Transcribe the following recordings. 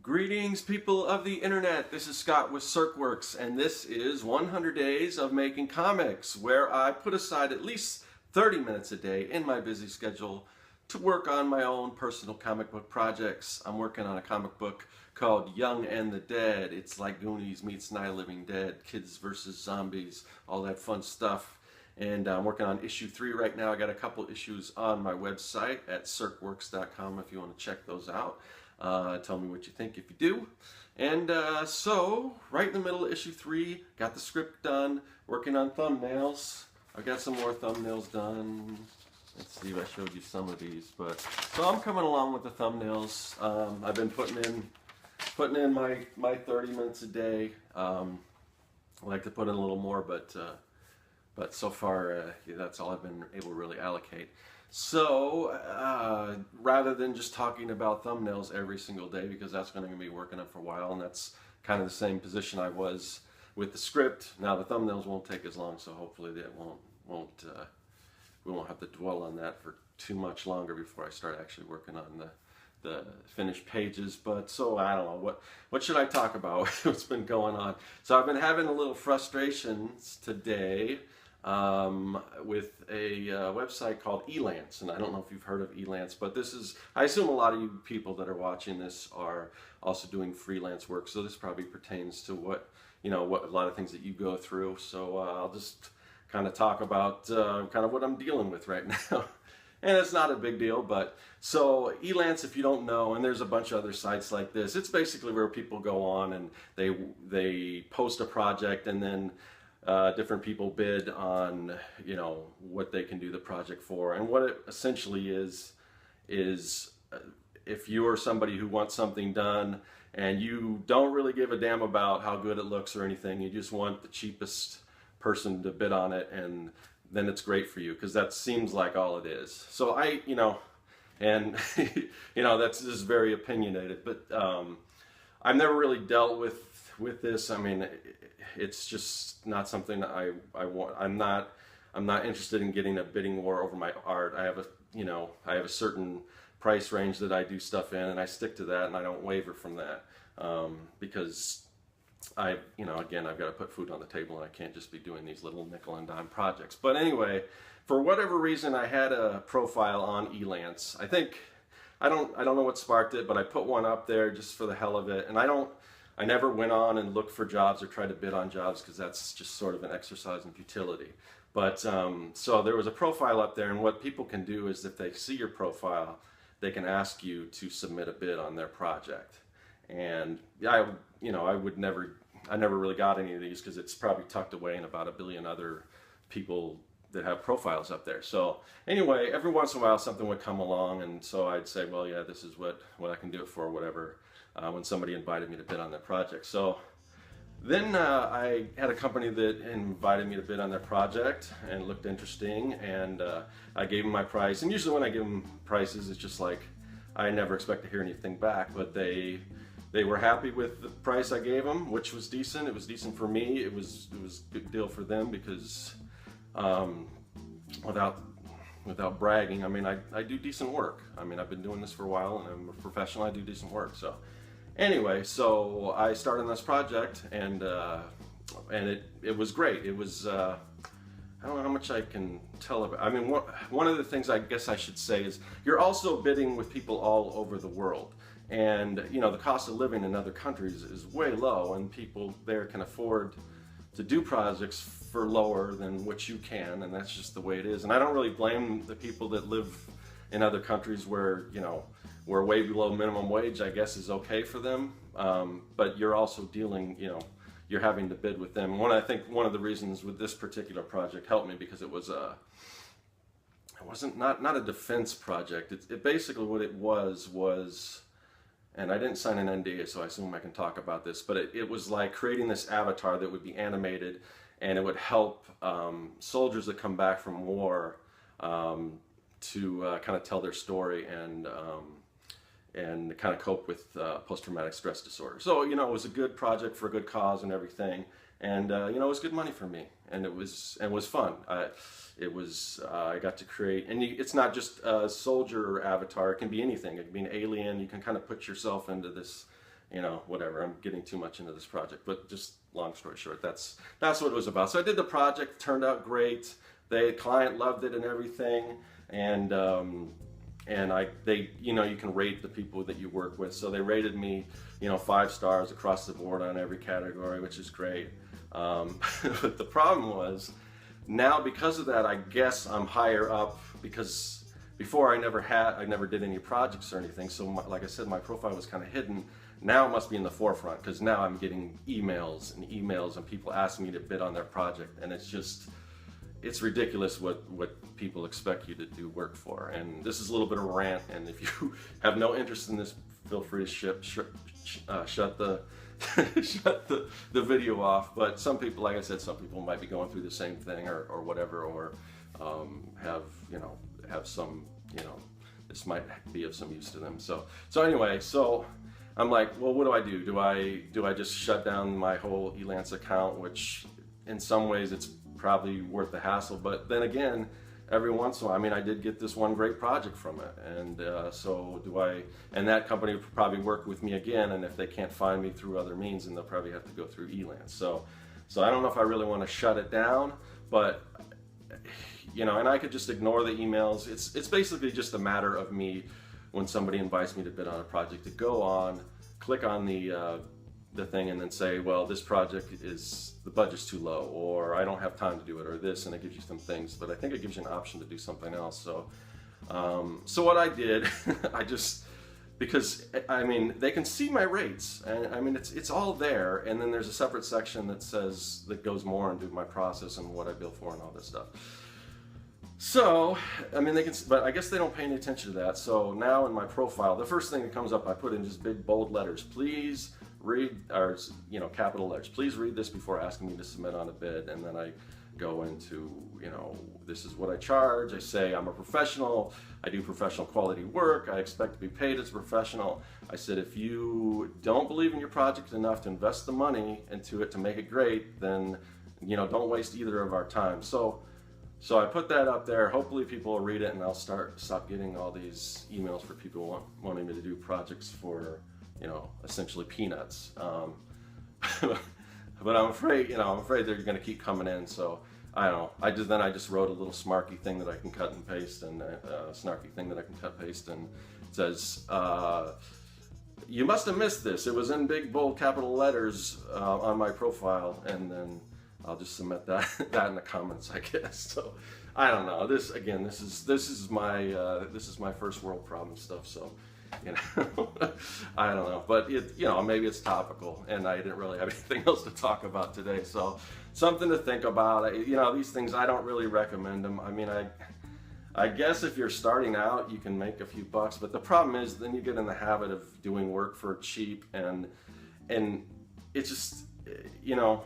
Greetings, people of the internet. This is Scott with CircWorks, and this is 100 Days of Making Comics, where I put aside at least 30 minutes a day in my busy schedule to work on my own personal comic book projects. I'm working on a comic book called Young and the Dead. It's like Goonies meets Night of the Living Dead, kids versus zombies, all that fun stuff. And I'm working on issue 3 right now. I got a couple issues on my website at circworks.com if you want to check those out. Tell me what you think if you do. And so, right in the middle of issue 3, got the script done, working on thumbnails. I got some more thumbnails done. Let's see if I showed you some of these. But so I'm coming along with the thumbnails. I've been putting in my 30 minutes a day. I like to put in a little more, but so far that's all I've been able to really allocate. So rather than just talking about thumbnails every single day, because that's going to be working up for a while, and that's kind of the same position I was with the script. Now the thumbnails won't take as long, so hopefully that we won't have to dwell on that for too much longer before I start actually working on the finished pages. But so I don't know, what should I talk about? What's been going on? So I've been having a little frustrations today with a website called Elance, and I don't know if you've heard of Elance, but this is, I assume a lot of you people that are watching this are also doing freelance work, so this probably pertains to what a lot of things that you go through. So I'll just kind of talk about kind of what I'm dealing with right now. And it's not a big deal, but so Elance, if you don't know, and there's a bunch of other sites like this, it's basically where people go on and they post a project, and then different people bid on what they can do the project for. And what it essentially is if you're somebody who wants something done and you don't really give a damn about how good it looks or anything, you just want the cheapest person to bid on it, and then it's great for you, because that seems like all it is. So and that's just very opinionated, but I've never really dealt with this. I mean, it's just not something that I want. I'm not interested in getting a bidding war over my art. I have a certain price range that I do stuff in, and I stick to that, and I don't waver from that, because again, I've got to put food on the table, and I can't just be doing these little nickel and dime projects. But anyway, for whatever reason, I had a profile on Elance. I don't know what sparked it, but I put one up there just for the hell of it, and I never went on and looked for jobs or tried to bid on jobs, because that's just sort of an exercise in futility. But so there was a profile up there, and what people can do is, if they see your profile, they can ask you to submit a bid on their project. And I never really got any of these, because it's probably tucked away in about 1 billion other people that have profiles up there. So anyway, every once in a while something would come along, and so I'd say, well, yeah, this is what I can do it for, whatever, when somebody invited me to bid on their project. So then I had a company that invited me to bid on their project, and it looked interesting, and I gave them my price. And usually when I give them prices, it's just like, I never expect to hear anything back, but they were happy with the price I gave them, which was decent. It was decent for me. It was a good deal for them, because without bragging, I mean, I do decent work. I mean, I've been doing this for a while, and I'm a professional. I do decent work. So anyway, so I started on this project, and it was great. It was I don't know how much I can tell about. I mean, one of the things I guess I should say is, you're also bidding with people all over the world. And the cost of living in other countries is way low, and people there can afford to do projects for lower than what you can, and that's just the way it is. And I don't really blame the people that live in other countries where where way below minimum wage, I guess, is okay for them. But you're also dealing, you're having to bid with them. I think one of the reasons with this particular project helped me, because it wasn't not a defense project. It basically, what it was. And I didn't sign an NDA, so I assume I can talk about this, but it was like creating this avatar that would be animated, and it would help soldiers that come back from war to kind of tell their story and kind of cope with post-traumatic stress disorder. So, it was a good project for a good cause and everything, and it was good money for me. and it was fun. I got to create, and it's not just a soldier avatar. It can be anything. It can be an alien. You can kind of put yourself into this, you know, whatever. I'm getting too much into this project, but just long story short, that's what it was about. So I did the project, turned out great. The client loved it and everything, and they, you know, you can rate the people that you work with. So they rated me, you know, 5 stars across the board on every category, which is great. But the problem was, now because of that, I guess I'm higher up, because before I never did any projects or anything. So like I said, my profile was kind of hidden. Now it must be in the forefront, because now I'm getting emails and people asking me to bid on their project, and it's ridiculous what people expect you to do work for. And this is a little bit of a rant, and if you have no interest in this, feel free to shut the the video off. But some people, like I said, some people might be going through the same thing or whatever, or have some, you know, this might be of some use to them. So anyway, so I'm like, well, what do I do? Do I just shut down my whole Elance account, which in some ways it's probably worth the hassle, but then again, every once in a while, I mean, I did get this one great project from it, and so and that company would probably work with me again, and if they can't find me through other means, then they'll probably have to go through Elance. So I don't know if I really want to shut it down, but, you know, and I could just ignore the emails. It's basically just a matter of me, when somebody invites me to bid on a project, to go on, click on the thing, and then say, well, this project the budget's too low, or I don't have time to do it, or this, and it gives you some things. But I think it gives you an option to do something else. So what I did, because I mean, they can see my rates, and I mean, it's all there, and then there's a separate section that goes more into my process and what I bill for and all this stuff. So, I mean, but I guess they don't pay any attention to that. So now in my profile, the first thing that comes up, I put in just big bold letters: please read, or, you know, capital letters, please read this before asking me to submit on a bid. And then I go into, you know, this is what I charge. I say I'm a professional, I do professional quality work, I expect to be paid as a professional. I said, if you don't believe in your project enough to invest the money into it to make it great, then, you know, don't waste either of our time. So I put that up there. Hopefully people will read it, and I'll stop getting all these emails for people wanting me to do projects for, you know, essentially peanuts. But I'm afraid they're going to keep coming in. So I don't know. Then I just wrote a little snarky thing that I can cut and paste, and it says, you must have missed this. It was in big bold capital letters on my profile, and then I'll just submit that in the comments, I guess. So I don't know. This is my first world problem stuff. So, you know, I don't know, but you know, maybe it's topical, and I didn't really have anything else to talk about today. So something to think about. You know, these things, I don't really recommend them. I mean, I guess if you're starting out, you can make a few bucks, but the problem is then you get in the habit of doing work for cheap, and it's just, you know,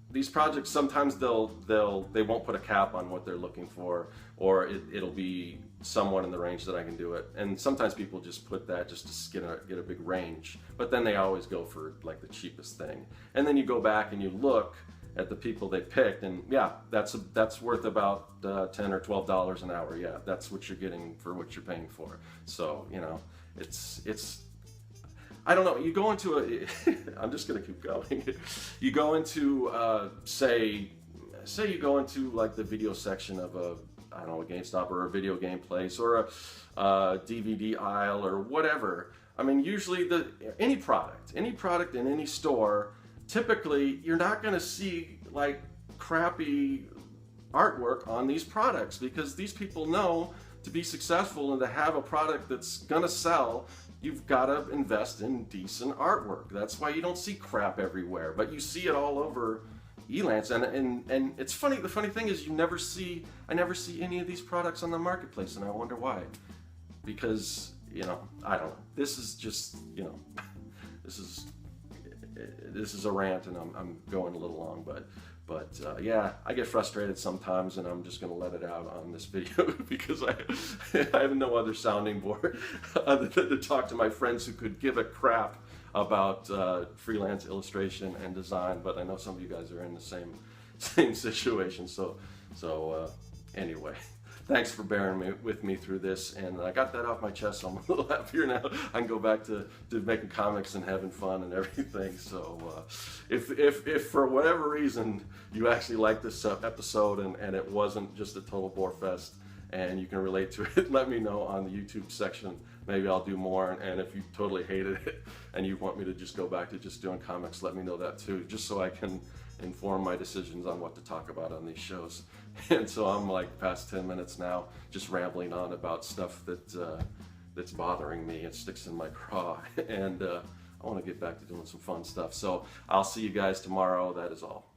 these projects, sometimes they won't put a cap on what they're looking for, or it'll be somewhat in the range that I can do it. And sometimes people just put that just to get a big range, but then they always go for like the cheapest thing. And then you go back and you look at the people they picked, and yeah, that's worth about $10 or $12 an hour. Yeah, that's what you're getting for what you're paying for. So, you know, it's I don't know, you go into I'm just gonna keep going. You go into, say you go into like the video section of a GameStop or a video game place, or a DVD aisle or whatever. I mean, usually any product in any store, typically you're not gonna see like crappy artwork on these products, because these people know to be successful and to have a product that's gonna sell, you've got to invest in decent artwork. That's why you don't see crap everywhere, but you see it all over Elance. And it's funny, the funny thing is I never see any of these products on the marketplace, and I wonder why. Because, you know, I don't know. This is just, you know, this is a rant, and I'm going a little long, but yeah, I get frustrated sometimes, and I'm just going to let it out on this video because I have no other sounding board other than to talk to my friends who could give a crap about freelance illustration and design. But I know some of you guys are in the same situation. So anyway, thanks for bearing with me through this, and I got that off my chest, so I'm a little happier now. I can go back to making comics and having fun and everything. So if for whatever reason you actually like this episode and it wasn't just a total bore fest and you can relate to it, let me know on the YouTube section. Maybe I'll do more, and if you totally hated it and you want me to just go back to just doing comics, let me know that too, just so I can inform my decisions on what to talk about on these shows. And so I'm like past 10 minutes now, just rambling on about stuff that's bothering me. It sticks in my craw, and I want to get back to doing some fun stuff. So I'll see you guys tomorrow. That is all.